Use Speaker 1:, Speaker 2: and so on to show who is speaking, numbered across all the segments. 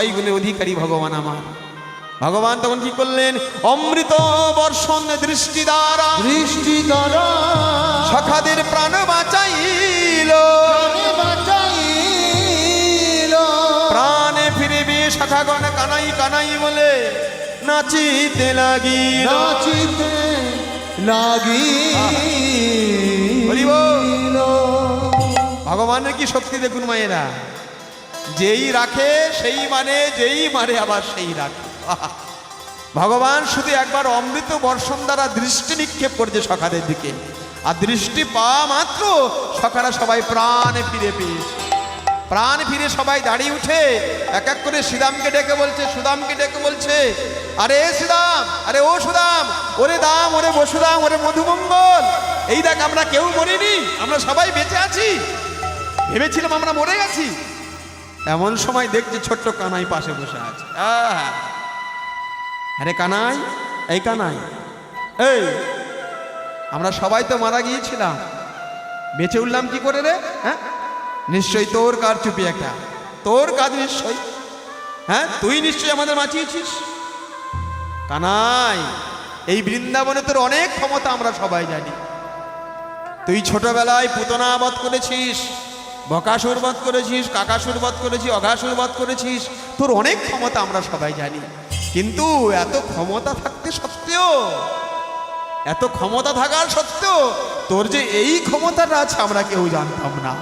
Speaker 1: এই গুণের অধিকারী ভগবান আমার। ভগবান তখন কি করলেন? অমৃত বর্ষণ দৃষ্টি দ্বারা সখাদের প্রাণ বাঁচাইল। প্রাণে ফিরিবে সখাগণ কানাই কানাই বলে নাচিতে লাগিল। ভগবানের কি শক্তি দেখুন মায়েরা, যেই রাখে সেই মানে, যেই মারে আবার সেই রাখে। ভগবান শুধু একবার অমৃত বর্ষণ দ্বারা দৃষ্টি নিক্ষেপ করছে সখাদের দিকে, আর দৃষ্টি পাওয়া মাত্র সখারা সবাই প্রাণে ফিরে পেয়েছে। প্রাণ ফিরে সবাই দাঁড়িয়ে উঠে এক এক করে শ্রীদামকে ডেকে বলছে, সুদামকে ডেকে বলছে, আরে শ্রীদাম, আরে ও সুদাম, ওরে দাম, ওরে বসুদাম, ওরে মধুমঙ্গল, এই দেখ আমরা কেউ মরিনি, আমরা সবাই বেঁচে আছি। ভেবেছিলাম আমরা মরে গেছি। এমন সময় দেখছে ছোট্ট কানাই পাশে বসে আছে। আরে কানাই, এই কানাই, এই আমরা সবাই তো মারা গিয়েছিলাম, বেঁচে উঠলাম কি করে রে? হ্যাঁ, নিশ্চয়ই তোর কার চুপি একটা, তোর কাজ নিশ্চয়ই। হ্যাঁ, তুই নিশ্চয়ই আমাদের বাঁচিয়েছিস। কানাই, এই বৃন্দাবনে তোর অনেক ক্ষমতা আমরা সবাই জানি। তুই ছোটবেলায় পুতনা বধ করেছিস, বকাসুর বধ করেছিস, কাকাসুর বধ করেছিস, অঘাসুর বধ করেছিস, তোর অনেক ক্ষমতা আমরা সবাই জানি। কিন্তু এত ক্ষমতা থাকতে সত্ত্বেও, এত ক্ষমতা থাকার সত্ত্বেও তোর যে এই ক্ষমতাটা আছে আমরা কেউ জানতাম না।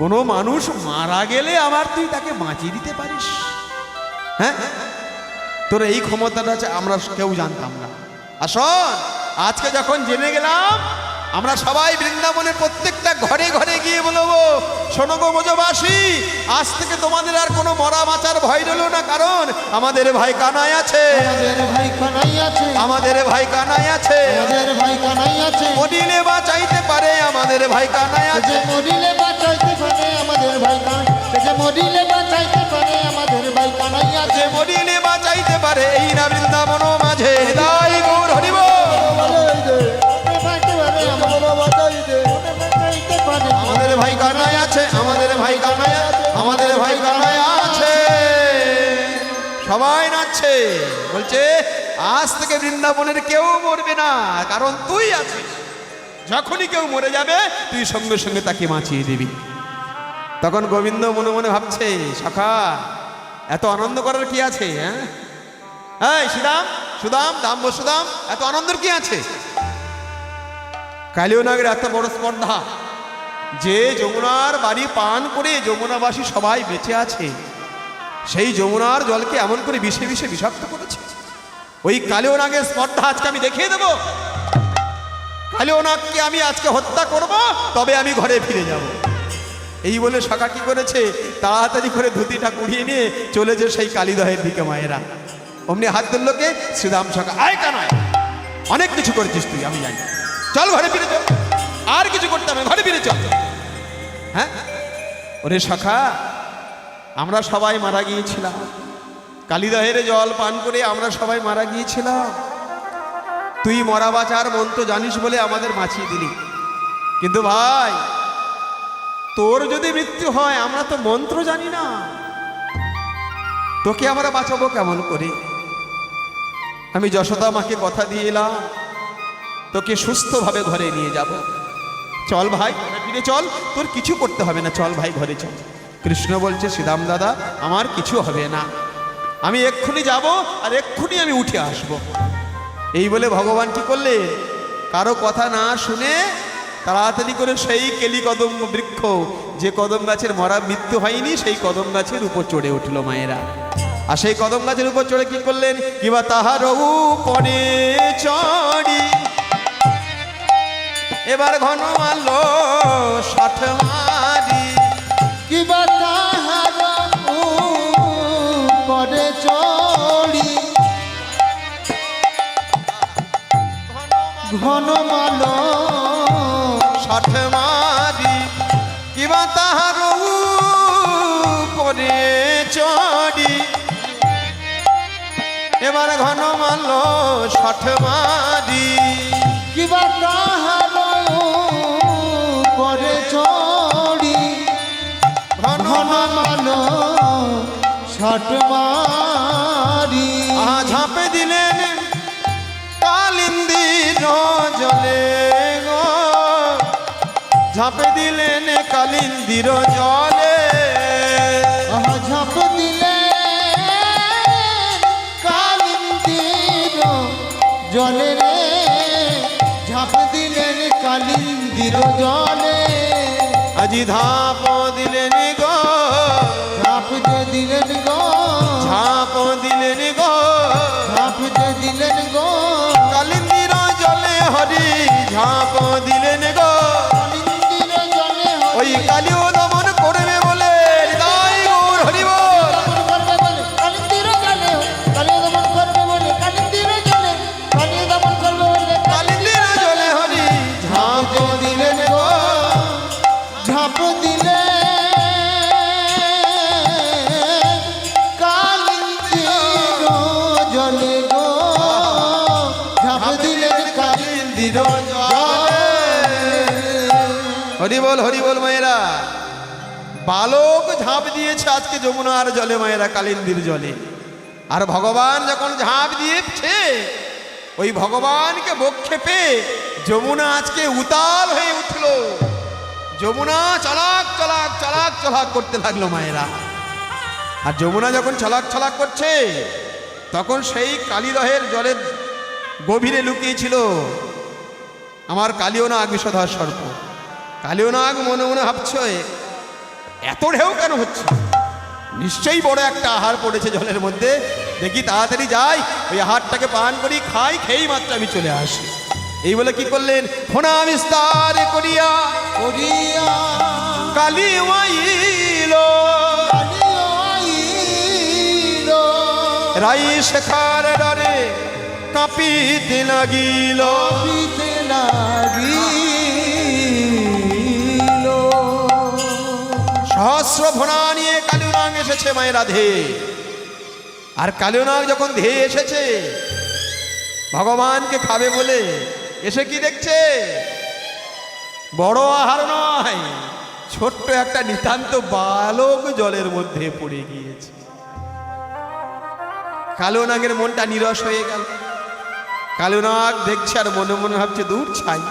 Speaker 1: কোনো মানুষ মারা গেলে আবার তুই তাকে বাঁচিয়ে দিতে পারিস? হ্যাঁ, তোর এই ক্ষমতাটা আছে আমরা কেউ জানতাম না। আসল আজকে যখন জেনে গেলাম, আমরা সবাই বৃন্দাবনের প্রত্যেকটা ঘরে ঘরে গিয়ে বলবো, শোনো গো ব্রজবাসী, আজ থেকে তোমাদের আর কোনো মরা বাঁচার ভয় রইল না, কারণ আমাদের ভাই কানাই আছে, আমাদের ভাই কানাই আছে, মরিলে বাঁচাইতে পারে আমাদের ভাই কানাই আছে,
Speaker 2: মরিলে বাঁচাইতে পারে আমাদের ভাই কানাই, মরিলে বাঁচাইতে পারে আমাদের ভাই কানাই আছে,
Speaker 1: মরিলে বাঁচাইতে পারে এই না বৃন্দাবন মাঝে। তাই গৌর হরিব আমাদের ভাই কানাই আছে, আমাদের ভাই কানাই আছে, আমাদের ভাই কানাই আছে। সবাই নাচছে, বলছে আজ থেকে বৃন্দাবনের কেউ মরবে না, কারণ তুই আছিস। যখনই কেউ মরে যাবে তুই সঙ্গে সঙ্গে তাকে বাঁচিয়ে দিবি। তখন গোবিন্দ মনে মনে ভাবছে, সখা এত আনন্দ করার কি আছে? হ্যাঁ, সুদাম, সুদাম, দাম বসুদাম, এত আনন্দের কি আছে? কালিয়নাগের এত বড় স্পর্ধা যে যমুনার বাড়ি পান করে যমুনাবাসী সবাই বেঁচে আছে, সেই যমুনার জলকে এমন করে বিষে বিষে বিষাক্ত করেছে। ওই কালিয়নাগের স্পর্ধা আজকে আমি দেখিয়ে দেব। কালিয়নাগকে আমি আজকে হত্যা করব, তবে আমি ঘরে ফিরে যাব। এই বলে সখা কি করেছে, তাড়াতাড়ি করে ধুতিটা কুড়িয়ে নিয়ে চলেছে সেই কালীদহের দিকে। মায়েরা অমনি হাত ধরলোকে শ্রীরাম সখা, আয় কানাই, অনেক কিছু করেছিস তুই, আমি জানি, চল ঘরে ফিরে চল, আর কিছু করতে হবে, ঘরে ফিরে চল। হ্যাঁ, ওরে সখা, আমরা সবাই মারা গিয়েছিলাম, কালীদহের জল পান করে আমরা সবাই মারা গিয়েছিলাম। তুই মরা বাঁচার মন্ত্র জানিস বলে আমাদের বাঁচিয়ে দিলি, কিন্তু ভাই তোর যদি মৃত্যু হয় আমরা তো মন্ত্র জানি না, তোকে আমরা বাঁচাবো কেমন করে? আমি যশোদা মাকে কথা দিয়ে এলাম, তোকে সুস্থভাবে ঘরে নিয়ে যাব। চল ভাই, ফিরে চল, তোর কিছু করতে হবে না, চল ভাই ঘরে চল। কৃষ্ণ বলছে, শ্রীরাম দাদা আমার কিছু হবে না, আমি এক্ষুনি যাব আর এক্ষুনি আমি উঠে আসব। এই বলে ভগবান কি করলে, কারো কথা না শুনে তাড়াতাড়ি করে সেই কেলি কদম বৃক্ষ, যে কদম গাছের মরা মৃত্যু হয়নি, সেই কদম গাছের উপর চড়ে উঠল মায়েরা। আর সেই কদম গাছের উপর চড়ে কি করলেন, কিবা তাহার উপরে চড়ি এবার ঘন মারলো 60 মারি,
Speaker 2: কিবা তাহার উপরে চড়ি ঘন মারলো
Speaker 1: 60 মারি, কিবা তাহার উপরে চড়ি এবার ঘন মারলো 60 মারি,
Speaker 2: কিবা তাহার উপরে চড়ি ঘন মারলো ছট মারি
Speaker 1: ঝাঁপে দিলেন কালিন্দির জলে গো, ঝাঁপে দিলেন কালিন্দির জলে।
Speaker 2: ঝাঁপ দিলে কালিন্দির জলে রে, ঝাঁপ দিলেন কালিন্দির জলে।
Speaker 1: আজি ধাপ দিলেন গো,
Speaker 2: ঝাঁপ যে দিলেন গো,
Speaker 1: ঝাঁপ দিলেন গো,
Speaker 2: ঝাঁপ যে দিলেন গো,
Speaker 1: কালিন্দির জলে হরি ঝাঁপ দিলেন গো।
Speaker 2: কালিন্দির জলে
Speaker 1: ওই কালিও দমন করবে বলে হৃদয় গৌর হরি বল।
Speaker 2: দমন করবে বলে কালিন্দির জলে, কালিও দমন করবে বলে কালিন্দির জলে, কালিও দমন করবে বলে
Speaker 1: কালিন্দির জলে হরি ঝাঁপ দিলেন গো,
Speaker 2: ঝাঁপ দিলে কালিন্দির জলে গো, ঝাঁপ দিলেন কালিন্দির জলে।
Speaker 1: হরি বল হরি বল মায়েরা। বালক ঝাঁপ দিয়েছে আজকে যমুনার জলে মায়েরা, কালিন্দির জলে। আর ভগবান যখন ঝাঁপ দিয়েছে ওই ভগবানকে বক্ষে পেয়ে যমুনা আজকে উতাল হয়ে উঠল। যমুনা চলাক চলাক চলাক চলাক করতে লাগলো মায়েরা। আর যমুনা যখন চলাক চলাক করছে তখন সেই কালিদহের জলের গভীরে লুকিয়েছিল আমার কালীয় নাগ বিষধর সর্প। কালীয় নাগ মনে মনে ভাবছে এত ঢেউ কেন হচ্ছে, নিশ্চয়ই বড় একটা আহার পড়েছে জলের মধ্যে, দেখি তাড়াতাড়ি যাই ওই আহারটাকে পান করি, খাই, খেয়েই মাত্র আমি চলে আসি। এই বলে কি করলেন, ফোনা বিস্তার করিয়া
Speaker 2: করিয়া
Speaker 1: কালী আইল,
Speaker 2: আইল,
Speaker 1: রাই শেখার ডরে কাঁপিতে লাগিল।
Speaker 2: পিতে লাগিল।
Speaker 1: সহস্র ভোনা নিয়ে কালীনাগ এসেছে মায়েরা ধেয়ে। আর কালীনাগ যখন ধেয়ে এসেছে ভগবানকে খাবে বলে এসে কি দেখছে, বড় আহার নয়, ছোট্ট একটা নিতান্ত বালক জলের মধ্যে পড়ে গিয়েছে। কালীনাগের মনটা নিরস হয়ে গেল। কালীনাগ দেখছে আর মনে মনে ভাবছে দূর ছাই।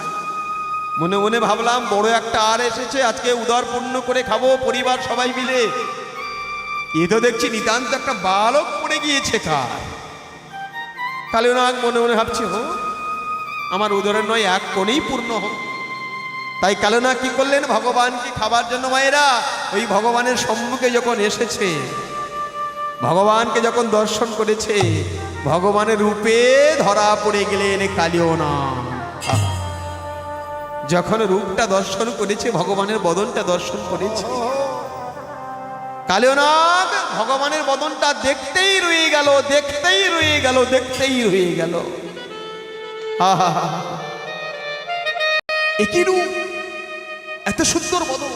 Speaker 1: মনে মনে ভাবলাম বড় একটা আর এসেছে, আজকে উদর পূর্ণ করে খাবো পরিবার সবাই মিলে। এ তো দেখছি নিতান্ত একটা বালক পড়ে গিয়েছে কার। কালীনাগ মনে মনে ভাবছে হো আমার উদরের নয় এক কোণেই পূর্ণ হোক। তাই কালীনাগ কি করলেন, ভগবানকে খাবার জন্য মায়েরা ওই ভগবানের সম্মুখে যখন এসেছে, ভগবানকে যখন দর্শন করেছে, ভগবানের রূপে ধরা পড়ে গেলেন কালীনাগ। যখন রূপটা দর্শন করেছে, ভগবানের বদনটা দর্শন করেছে, কালীনাগ ভগবানের বদনটা দেখতেই রয়ে গেল, দেখতেই রয়ে গেল, দেখতেই রয়ে গেল। একই রূপ, এত সুন্দর বদন,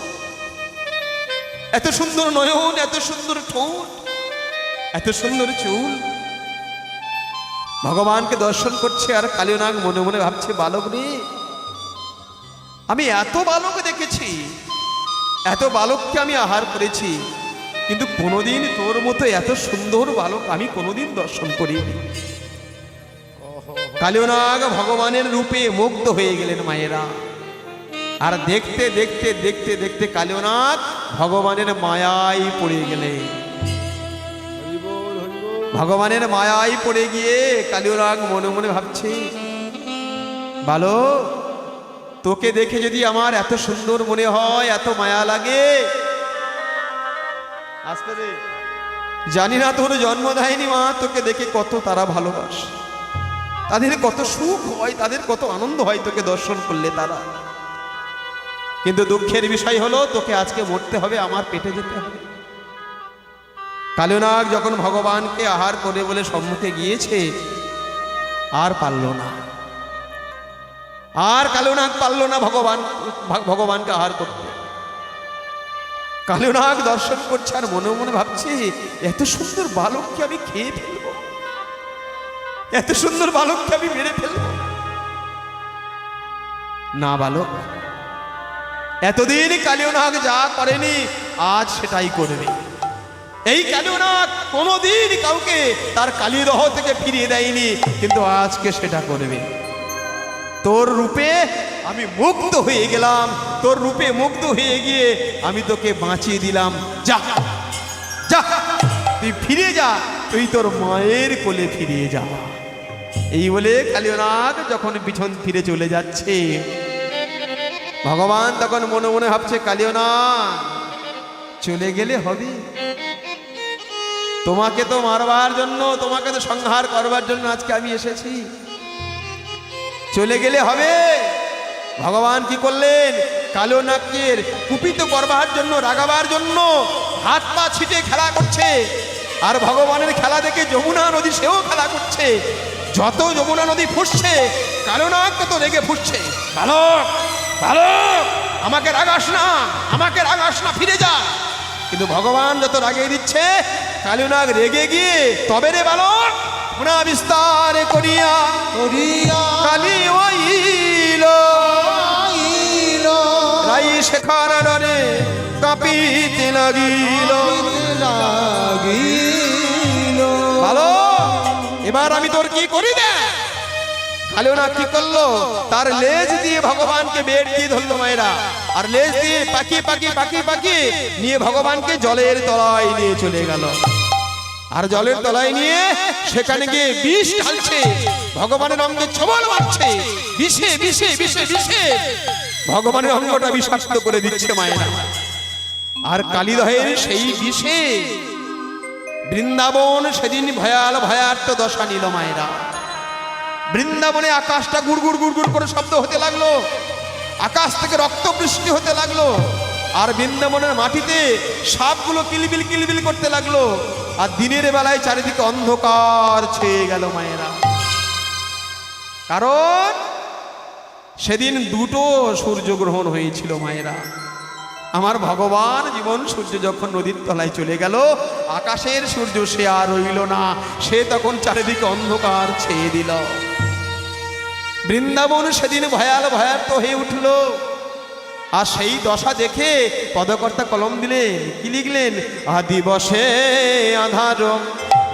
Speaker 1: এত সুন্দর নয়ন, এত সুন্দর ঠোঁট, এত সুন্দর চুল। ভগবানকে দর্শন করছে আর কালীনাগ মনে মনে ভাবছে বালক রে, আমি এত বালক দেখেছি, এত বালককে আমি আহার করেছি, কিন্তু কোনোদিন তোর মতো এত সুন্দর বালক আমি কোনোদিন দর্শন করিনি। কালীনাগ ভগবানের রূপে মুগ্ধ হয়ে গেলেন মায়েরা। আর দেখতে দেখতে দেখতে দেখতে কালীনাগ ভগবানের মায়ায় পড়ে গেলেন। ভগবানের মায়ায় পড়ে গিয়ে কালীনাগ মনে মনে ভাবছে বালক, তোকে দেখে যদি আমার এত সুন্দর মনে হয়, এত মায়া লাগে, আসতে রে, জানি না তোর জন্ম দেয়নি মা, তোকে দেখে কত তারা ভালোবাসে, তাদের কত সুখ হয়, তাদের কত আনন্দ হয় তোকে দর্শন করলে তারা। কিন্তু দুঃখের বিষয় হলো তোকে আজকে মরতে হবে, আমার পেটে যেতে হবে। কালীনাগ যখন ভগবানকে আহার করে বলে সম্মুখে গিয়েছে, আর পারল না, আর কালীনাগ পারল না ভগবানকে আহার করতে। কালীনাগ দর্শন করছে আর মনে মনে ভাবছে এত সুন্দর বালককে আমি খেয়ে ফেলবো, এত সুন্দর বালককে আমি মেরে ফেলবো না। বালক এতদিন কালীনাগ যা করেনি আজ সেটাই করবে। এই কালিয়ানাগ কোনোদিন কাউকে তার কালীদহ থেকে ফিরিয়ে দেয়নি, কিন্তু আজকে সেটা করবে। তোর রূপে আমি মুগ্ধ হয়ে গেলাম, তোর রূপে মুগ্ধ হয়ে গিয়ে আমি তোকে বাঁচিয়ে দিলাম। যা যা, তুই ফিরে যা, তুই তোর মায়ের কোলে ফিরে যা। এই বলে কালিয়ানাগ যখন পিছন ফিরে চলে যাচ্ছে, ভগবান তখন মনে মনে ভাবছে, কালিয়ানাগ চলে গেলে হবে? তোমাকে তো মারবার জন্য, তোমাকে তো সংহার করবার জন্য আজকে আমি এসেছি, চলে গেলে হবে? ভগবান কি করলেন? কালিয়ানাগকে কুপিত করবার জন্য, রাগাবার জন্য হাত পা ছিটে খেলা করছে। আর ভগবানের খেলা দেখে যমুনা নদী সেও খেলা করছে। যত যমুনা নদী ফুটছে, কালিয়ানাগ তত রেগে ফুটছে। বালক বালক, আমাকে রাগাস না, আমাকে রাগাস না, ফিরে যা। কিন্তু ভগবান যত রাগিয়ে দিচ্ছে, কালিয়ানাগ রেগে গিয়ে, তবে রে বালক, পুনা বিস্তার করিয়া কালি ওইল রাই শেখার ডরে কাঁপিতে লাগিল। বালক, এবার আমি তোর কি করি দে? কালিয়ানাগ কি করলো? তার লেজ দিয়ে ভগবানকে বেড় দিয়ে ধরলো মায়েরা, আর লেজ দিয়ে পাকিয়ে পাকিয়ে পাকিয়ে পাকিয়ে নিয়ে ভগবানকে জলের তলায় নিয়ে চলে গেল। আর জলের তলায় নিয়ে সেখানে গিয়ে বিষ ঢালছে, ভগবানের অঙ্গে ছবল মারছে, বিষে বিষে বিষে বিষে ভগবানের অঙ্গটা বিষাক্ত করে দিচ্ছে মায়েরা। আর কালীদহের সেই বিষে বৃন্দাবন সেদিন ভয়াল ভয়ার্ত দশা নিল মায়েরা। বৃন্দাবনে আকাশটা গুড়গুড় গুড়গুড় করে শব্দ হতে লাগলো, আকাশ থেকে রক্ত বৃষ্টি হতে লাগলো, আর বৃন্দাবনের মাটিতে সাপগুলো কিলবিল কিলবিল করতে লাগলো। আর দিনের বেলায় চারিদিকে অন্ধকার ছেয়ে গেল মায়েরা। কারণ সেদিন দুটো সূর্যগ্রহণ হয়েছিল মায়েরা। আমার ভগবান জীবন সূর্য যখন নদীর তলায় চলে গেল, আকাশের সূর্য সে আর রইল না, সে তখন চারিদিকে অন্ধকার ছেয়ে দিল। বৃন্দাবন সেদিন ভয়াল ভয়ার্ত হয়ে উঠল। আর সেই দশা দেখে পদকর্তা কলম দিলেন, কি লিখলেন? আদিবসে আধার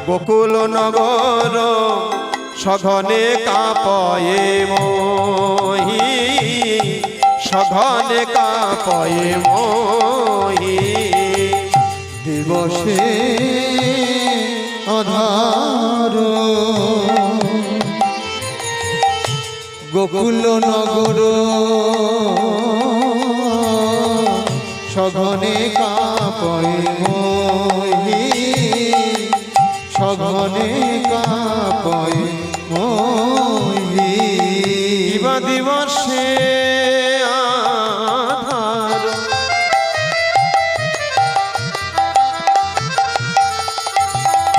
Speaker 1: গোকুল নগর সঘনে কাঁপয়ে মোহি, সঘনে কাঁপয়ে মোহি।
Speaker 2: দিবসে আধার গোকুল নগর সঘনে কাঁপয়ে মোহি, সঘনে কাঁপয়ে মোহি।
Speaker 1: দিবা দিবসে আধার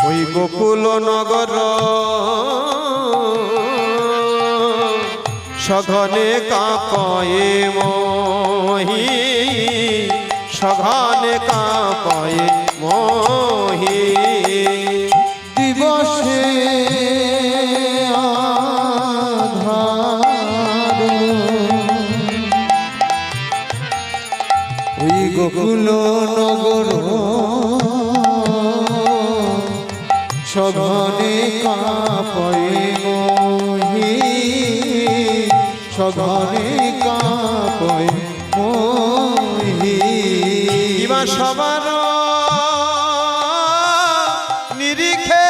Speaker 1: ওই গোকুল নগর সঘনে কাঁপয়ে মোহি, সঘনে কাঁপয়ে মোহি।
Speaker 2: দিবসে আধার ওই গোকুল নগর সঘনে কাঁপয়ে মোহি, সঘনে কাঁপয়ে মোহি।
Speaker 1: ইবা সবার নিরিখে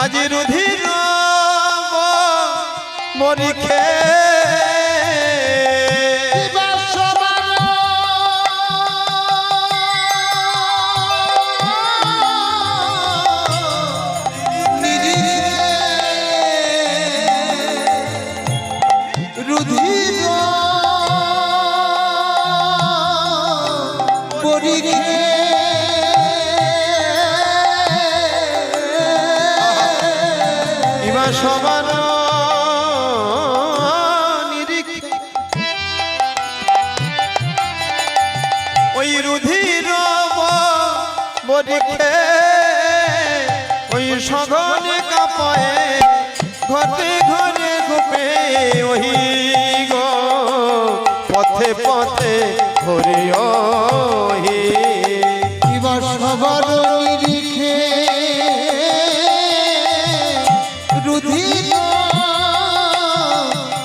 Speaker 1: আজি রুধির মরিখে সবার নিরিখে ওই রুধির মরিখে ওই সঘনে কাঁপয়ে ঘরে ঘরে ঘুপে ওই গো পথে পথে ঘোরে ওহি।
Speaker 2: এবার সবার নিরিখে রুধির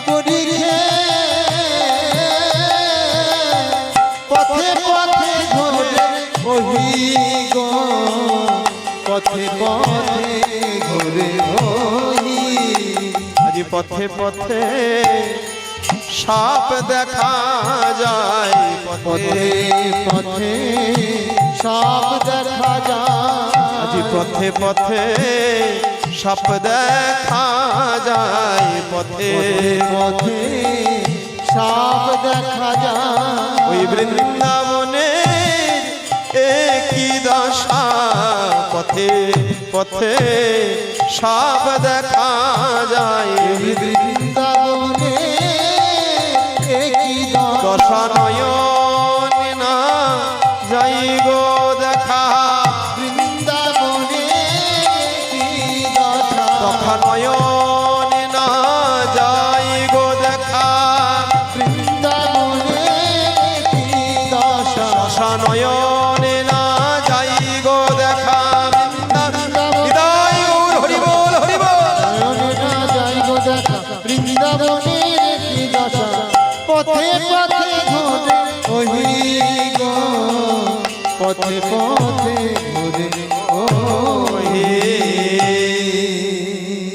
Speaker 2: পরিখে পথে পথে ঘোরে ওহি গো, পথে পথে ঘোরে ওহি।
Speaker 1: আজি পথে পথে সাপ দেখা যায়,
Speaker 2: পথে পথে সাপ দেখা যায়,
Speaker 1: আজি পথে পথে সাপ দেখা যায়, পথে
Speaker 2: পথে সাপ দেখা যায়।
Speaker 1: ওই বৃন্দাবনে একই দশা, পথে পথে সাপ দেখা যায়।
Speaker 2: বৃন্দাবনে একই
Speaker 1: দশা নয়ন না যাই গো দেখা,
Speaker 2: বৃন্দাবনে একই দশা,
Speaker 1: দশা নয়ন না যাই গো দেখা,
Speaker 2: বৃন্দাবনে একই দশা,
Speaker 1: দশা নয়ন না যাই গো দেখা। হৃদয় গৌর হরি বল হরি বল।
Speaker 2: নয়নে না যাই গো দেখা, বৃন্দাবনের একই দশা, পথে পথে ঘোরে ওহি গো, পথে পথে ঘোরে ওহি।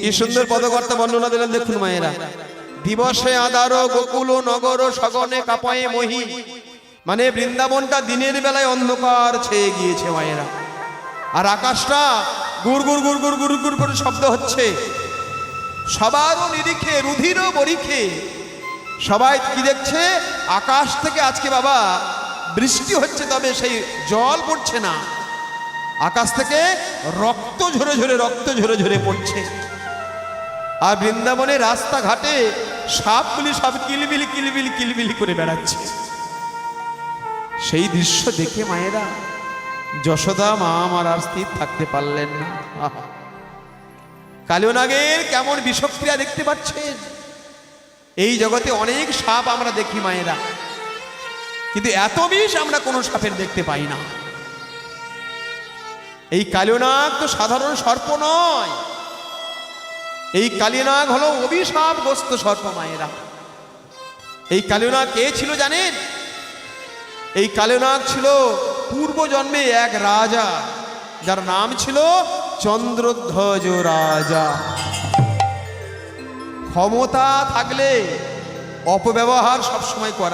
Speaker 1: কি সুন্দর পদকর্তা বর্ণনা দিলেন দেখুন মায়েরা। দিবসে আদার গোকুল নগর সগনে কাপায়ে মহি, মানে বৃন্দাবনটা দিনের বেলায় অন্ধকার ছেয়ে গিয়েছে মায়েরা, আর আকাশটা গুড় গুড় গুড় গুড় গুড় গুড় করে শব্দ হচ্ছে। সবারও নিরিখে রুধিরও বরিখে সবাই কি দেখছে, আকাশ থেকে আজকে বাবা বৃষ্টি হচ্ছে, তবে সেই জল পড়ছে না, আকাশ থেকে রক্ত ঝরে ঝরে রক্ত ঝরে ঝরে পড়ছে। আর বৃন্দাবনের রাস্তাঘাটে সাপগুলি সব কিলবিলি কিলবিলি কিলবিলি করে বেড়াচ্ছে। সেই দৃশ্য দেখে মায়েরা যশোদা মা আমার আর স্থির থাকতে পারলেন না। আহা! কালিয়নাগের কেমন বিষক্রিয়া দেখতে পাচ্ছেন। এই জগতে অনেক সাপ আমরা দেখি মায়েরা, কিন্তু এত বিষ আমরা কোনো সাপের দেখতে পাই না। এই কালিয়নাগ তো সাধারণ সর্প নয়, এই কালিয়নাগ হলো অভিশাপগ্রস্ত সর্প মায়েরা। এই কালিয়নাগ কে ছিল জানেন? এই কালিয়নাগ ছিল পূর্ব জন্মে এক রাজা, যার নাম ছিল চন্দ্রধ্বজ রাজা। ক্ষমতা থাকলে অপব্যবহার সবসময় করা